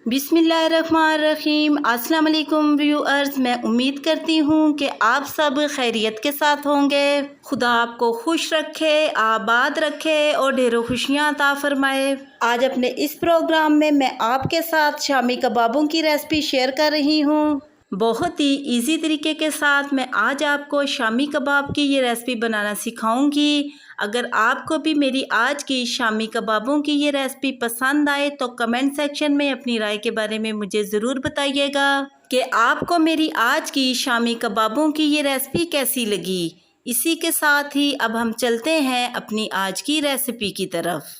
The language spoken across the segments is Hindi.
बिस्मिल्लाहिर्रहमानिर्रहीम। अस्सलाम वालेकुम व्यूअर्स, मैं उम्मीद करती हूँ कि आप सब खैरियत के साथ होंगे। खुदा आपको खुश रखे, आबाद रखे और ढेरों खुशियाँ अता फरमाए। आज अपने इस प्रोग्राम में मैं आपके साथ शामी कबाबों की रेसिपी शेयर कर रही हूँ। बहुत ही इजी तरीके के साथ मैं आज आपको शामी कबाब की ये रेसिपी बनाना सिखाऊंगी। अगर आपको भी मेरी आज की शामी कबाबों की ये रेसिपी पसंद आए तो कमेंट सेक्शन में अपनी राय के बारे में मुझे ज़रूर बताइएगा कि आपको मेरी आज की शामी कबाबों की ये रेसिपी कैसी लगी। इसी के साथ ही अब हम चलते हैं अपनी आज की रेसिपी की तरफ।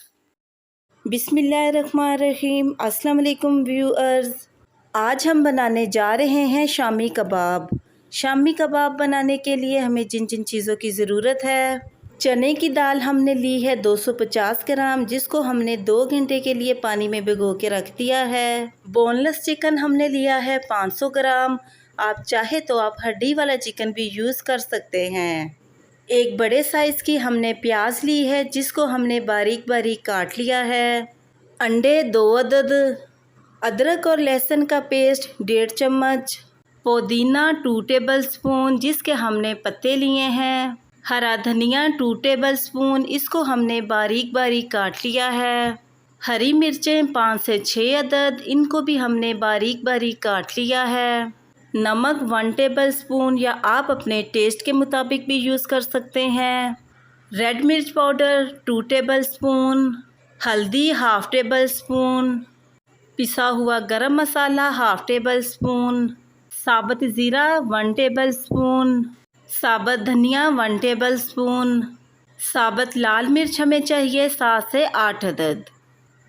बिस्मिल्लाहिर्रहमानिर्रहीम। अस्सलाम वालेकुम व्यूअर्स, आज हम बनाने जा रहे हैं शामी कबाब। शामी कबाब बनाने के लिए हमें जिन जिन चीज़ों की ज़रूरत है, चने की दाल हमने ली है 250 ग्राम, जिसको हमने 2 घंटे के लिए पानी में भिगो के रख दिया है। बोनलेस चिकन हमने लिया है 500 ग्राम। आप चाहे तो आप हड्डी वाला चिकन भी यूज़ कर सकते हैं। एक बड़े साइज़ की हमने प्याज ली है, जिसको हमने बारीक बारीक काट लिया है। अंडे 2 अदद, अदरक और लहसुन का पेस्ट 1.5 चम्मच, पुदीना 2 टेबल स्पून जिसके हमने पत्ते लिए हैं, हरा धनिया 2 टेबल स्पून, इसको हमने बारीक बारीक काट लिया है। हरी मिर्चें 5 से 6 अदद, इनको भी हमने बारीक बारीक काट लिया है। नमक 1 टेबल स्पून या आप अपने टेस्ट के मुताबिक भी यूज़ कर सकते हैं। रेड मिर्च पाउडर 2 टेबल स्पून, हल्दी 1/2 टेबल स्पून, पिसा हुआ गरम मसाला 1/2 टेबल स्पून, साबुत ज़ीरा 1 टेबल स्पून, साबुत धनिया 1 टेबल स्पून, साबुत लाल मिर्च हमें चाहिए 7 से 8 अदद।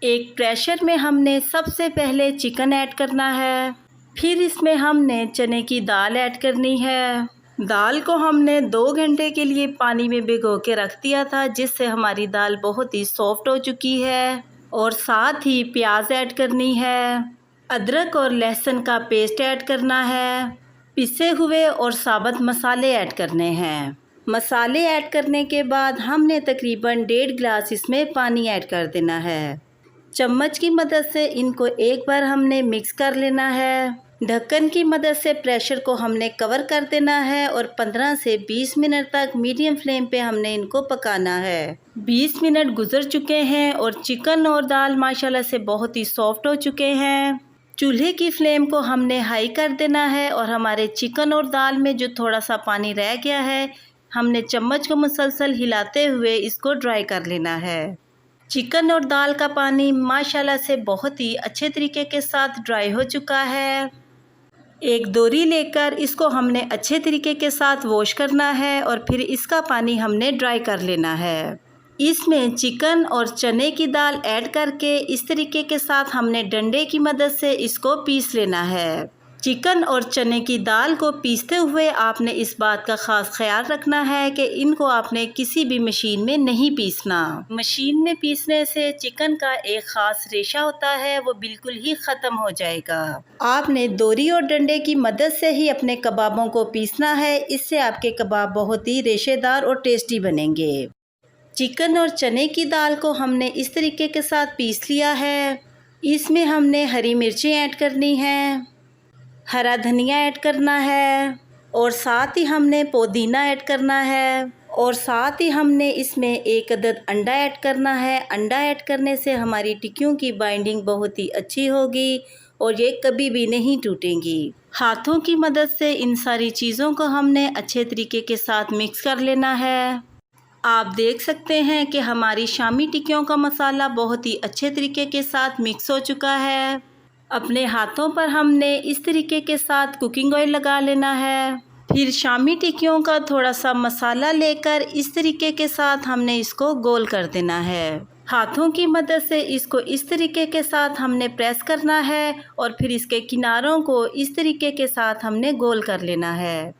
एक प्रेशर में हमने सबसे पहले चिकन ऐड करना है, फिर इसमें हमने चने की दाल ऐड करनी है। दाल को हमने 2 घंटे के लिए पानी में भिगो के रख दिया था, जिससे हमारी दाल बहुत ही सॉफ्ट हो चुकी है। और साथ ही प्याज ऐड करनी है, अदरक और लहसुन का पेस्ट ऐड करना है, पिसे हुए और साबुत मसाले ऐड करने हैं। मसाले ऐड करने के बाद हमने तकरीबन 1.5 गिलास इसमें पानी ऐड कर देना है। चम्मच की मदद से इनको एक बार हमने मिक्स कर लेना है। ढक्कन की मदद से प्रेशर को हमने कवर कर देना है और 15 से 20 मिनट तक मीडियम फ्लेम पे हमने इनको पकाना है। 20 मिनट गुजर चुके हैं और चिकन और दाल माशाल्लाह से बहुत ही सॉफ्ट हो चुके हैं। चूल्हे की फ्लेम को हमने हाई कर देना है और हमारे चिकन और दाल में जो थोड़ा सा पानी रह गया है, हमने चम्मच को मुसलसल हिलाते हुए इसको ड्राई कर लेना है। चिकन और दाल का पानी माशाल्लाह से बहुत ही अच्छे तरीके के साथ ड्राई हो चुका है। एक दोरी लेकर इसको हमने अच्छे तरीके के साथ वॉश करना है और फिर इसका पानी हमने ड्राई कर लेना है। इसमें चिकन और चने की दाल ऐड करके इस तरीके के साथ हमने डंडे की मदद से इसको पीस लेना है। चिकन और चने की दाल को पीसते हुए आपने इस बात का ख़ास ख्याल रखना है कि इनको आपने किसी भी मशीन में नहीं पीसना। मशीन में पीसने से चिकन का एक ख़ास रेशा होता है, वो बिल्कुल ही ख़त्म हो जाएगा। आपने दोरी और डंडे की मदद से ही अपने कबाबों को पीसना है, इससे आपके कबाब बहुत ही रेशेदार और टेस्टी बनेंगे। चिकन और चने की दाल को हमने इस तरीके के साथ पीस लिया है। इसमें हमने हरी मिर्चें ऐड करनी हैं, हरा धनिया ऐड करना है और साथ ही हमने पुदीना ऐड करना है और साथ ही हमने इसमें 1 अदद अंडा ऐड करना है। अंडा ऐड करने से हमारी टिक्कियों की बाइंडिंग बहुत ही अच्छी होगी और ये कभी भी नहीं टूटेंगी। हाथों की मदद से इन सारी चीज़ों को हमने अच्छे तरीके के साथ मिक्स कर लेना है। आप देख सकते हैं कि हमारी शामी टिक्कियों का मसाला बहुत ही अच्छे तरीके के साथ मिक्स हो चुका है। अपने हाथों पर हमने इस तरीके के साथ कुकिंग ऑयल लगा लेना है। फिर शामी टिक्कियों का थोड़ा सा मसाला लेकर इस तरीके के साथ हमने इसको गोल कर देना है। हाथों की मदद से इसको इस तरीके के साथ हमने प्रेस करना है और फिर इसके किनारों को इस तरीके के साथ हमने गोल कर लेना है।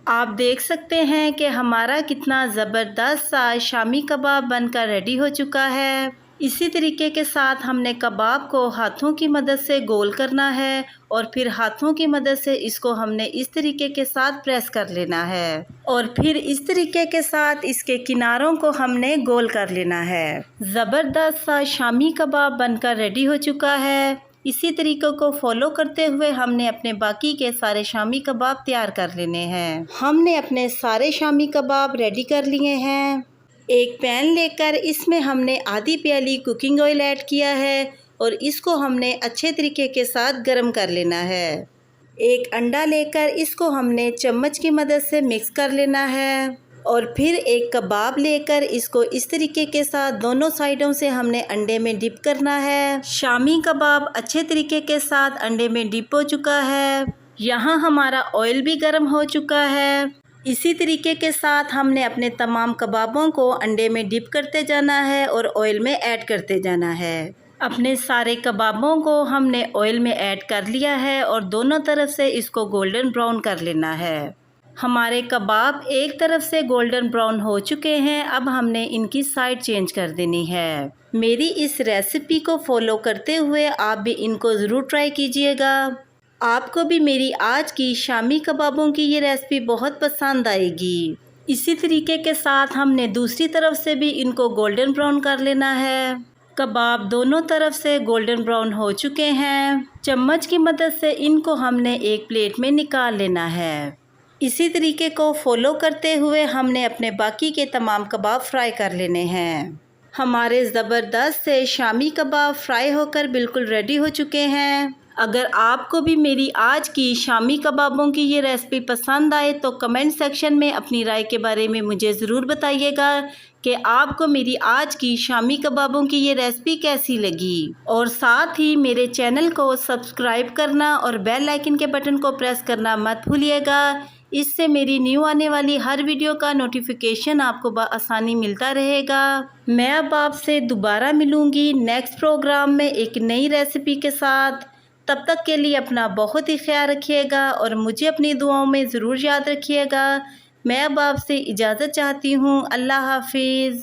आप देख सकते हैं कि हमारा कितना ज़बरदस्त सा शामी कबाब बनकर रेडी हो चुका है। इसी तरीके के साथ हमने कबाब को हाथों की मदद से गोल करना है और फिर हाथों की मदद से इसको हमने इस तरीके के साथ प्रेस कर लेना है और फिर इस तरीके के साथ इसके किनारों को हमने गोल कर लेना है। ज़बरदस्त सा शामी कबाब बनकर रेडी हो चुका है। इसी तरीक़ों को फॉलो करते हुए हमने अपने बाकी के सारे शामी कबाब तैयार कर लेने हैं। हमने अपने सारे शामी कबाब रेडी कर लिए हैं। एक पैन लेकर इसमें हमने आधी प्याली कुकिंग ऑयल ऐड किया है और इसको हमने अच्छे तरीके के साथ गर्म कर लेना है। एक अंडा लेकर इसको हमने चम्मच की मदद से मिक्स कर लेना है और फिर एक कबाब लेकर इसको इस तरीके के साथ दोनों साइडों से हमने अंडे में डिप करना है। शामी कबाब अच्छे तरीके के साथ अंडे में डिप हो चुका है। यहाँ हमारा ऑयल भी गर्म हो चुका है। इसी तरीके के साथ हमने अपने तमाम कबाबों को अंडे में डिप करते जाना है और ऑयल में ऐड करते जाना है। अपने सारे कबाबों को हमने ऑयल में ऐड कर लिया है और दोनों तरफ से इसको गोल्डन ब्राउन कर लेना है। हमारे कबाब एक तरफ से गोल्डन ब्राउन हो चुके हैं। अब हमने इनकी साइड चेंज कर देनी है। मेरी इस रेसिपी को फॉलो करते हुए आप भी इनको ज़रूर ट्राई कीजिएगा। आपको भी मेरी आज की शामी कबाबों की ये रेसिपी बहुत पसंद आएगी। इसी तरीके के साथ हमने दूसरी तरफ से भी इनको गोल्डन ब्राउन कर लेना है। कबाब दोनों तरफ से गोल्डन ब्राउन हो चुके हैं। चम्मच की मदद से इनको हमने एक प्लेट में निकाल लेना है। इसी तरीके को फॉलो करते हुए हमने अपने बाकी के तमाम कबाब फ्राई कर लेने हैं। हमारे ज़बरदस्त से शामी कबाब फ्राई होकर बिल्कुल रेडी हो चुके हैं। अगर आपको भी मेरी आज की शामी कबाबों की ये रेसिपी पसंद आए तो कमेंट सेक्शन में अपनी राय के बारे में मुझे ज़रूर बताइएगा कि आपको मेरी आज की शामी कबाबों की ये रेसिपी कैसी लगी। और साथ ही मेरे चैनल को सब्सक्राइब करना और बेल आइकन के बटन को प्रेस करना मत भूलिएगा। इससे मेरी न्यू आने वाली हर वीडियो का नोटिफिकेशन आपको आसानी मिलता रहेगा। मैं अब आपसे दोबारा मिलूँगी नेक्स्ट प्रोग्राम में एक नई रेसिपी के साथ। तब तक के लिए अपना बहुत ही ख्याल रखिएगा और मुझे अपनी दुआओं में ज़रूर याद रखिएगा। मैं अब आपसे इजाज़त चाहती हूँ। अल्लाह हाफिज़।